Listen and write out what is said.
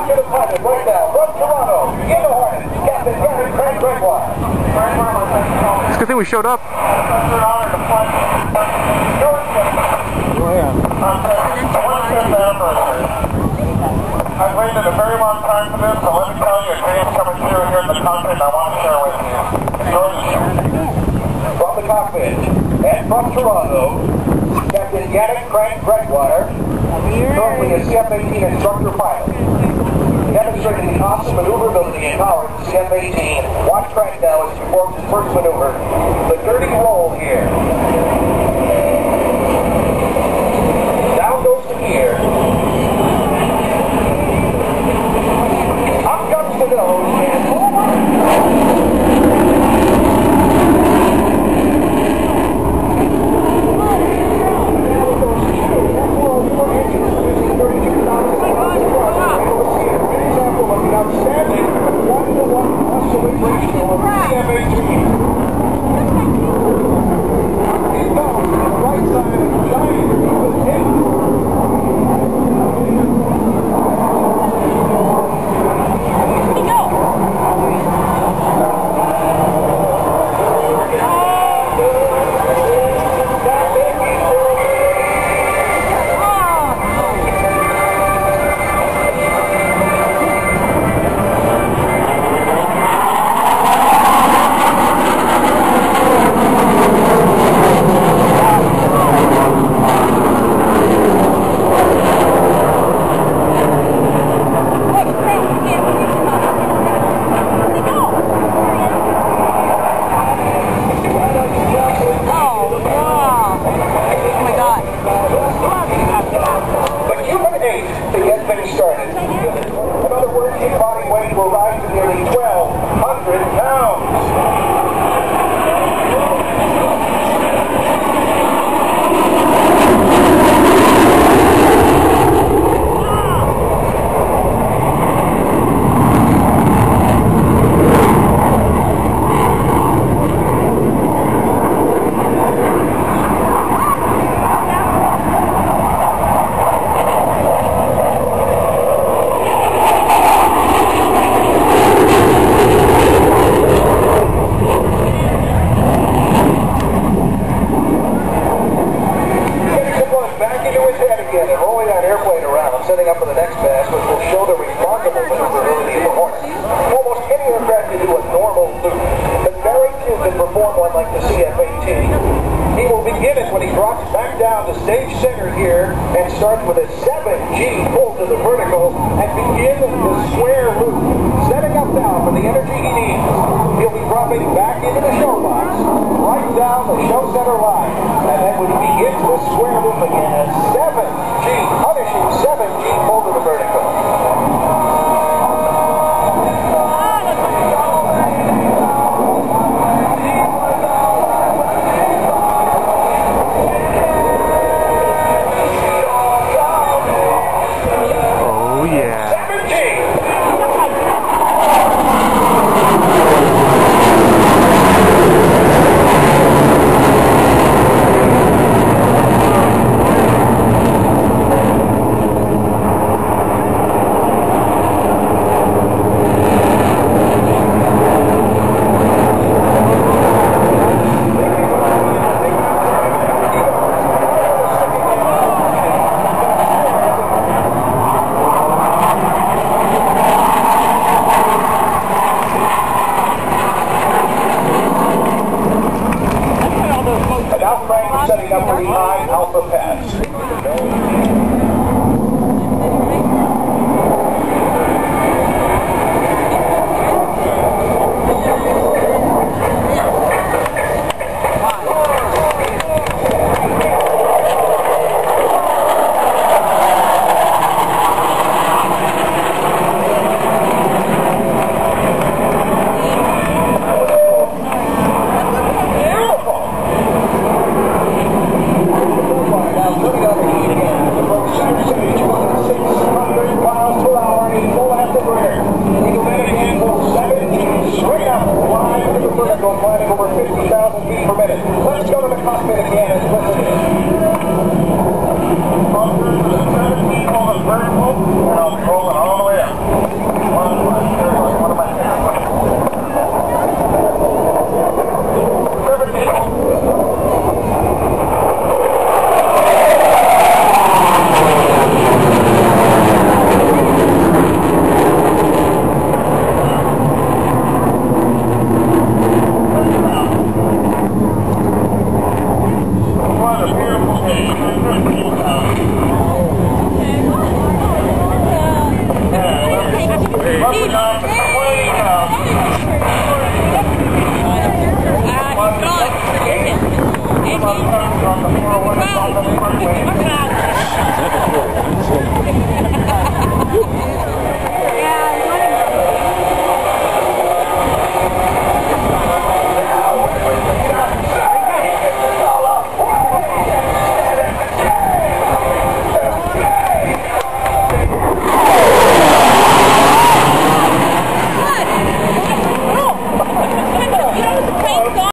to the pilot right now from Toronto, in the Hornet, Captain Gavin Craig Gregoire. It's a good thing we showed up. Oh, yeah. I've waited a very long time for this, so let me tell you, a dream's coming true here in the cockpit, and I want to share with you. From the cockpit, and from Toronto, Captain Gavin Craig Gregoire, currently a CF-18 instructor pilot. Demonstrating the awesome maneuverability and power of the CF-18. Watch track now as he performs his first maneuver, the dirty roll here. Down goes the gear. Up comes the nose and over. Outstanding 1-to-1 muscle ratio of CF-18. He goes to the right side of the giant with him. Started. In other words, his body weight will rise to nearly 1,200 pounds. Setting up for the next pass, which will show the remarkable maneuverability of the Hornet. Almost any aircraft can do a normal loop, but very few can perform one like the CF-18. He will begin it when he drops back down to stage center here and starts with a 7G pull to the vertical and begin the square loop, setting up now for the energy he needs. He'll be dropping back into the show box, right down the show center line, and then when he begins the square loop again at 7G, punishing 7G pull to the vertical. Oh yeah. 7G! Setting up for the high alpha pass. Putting on the heat again. Wow.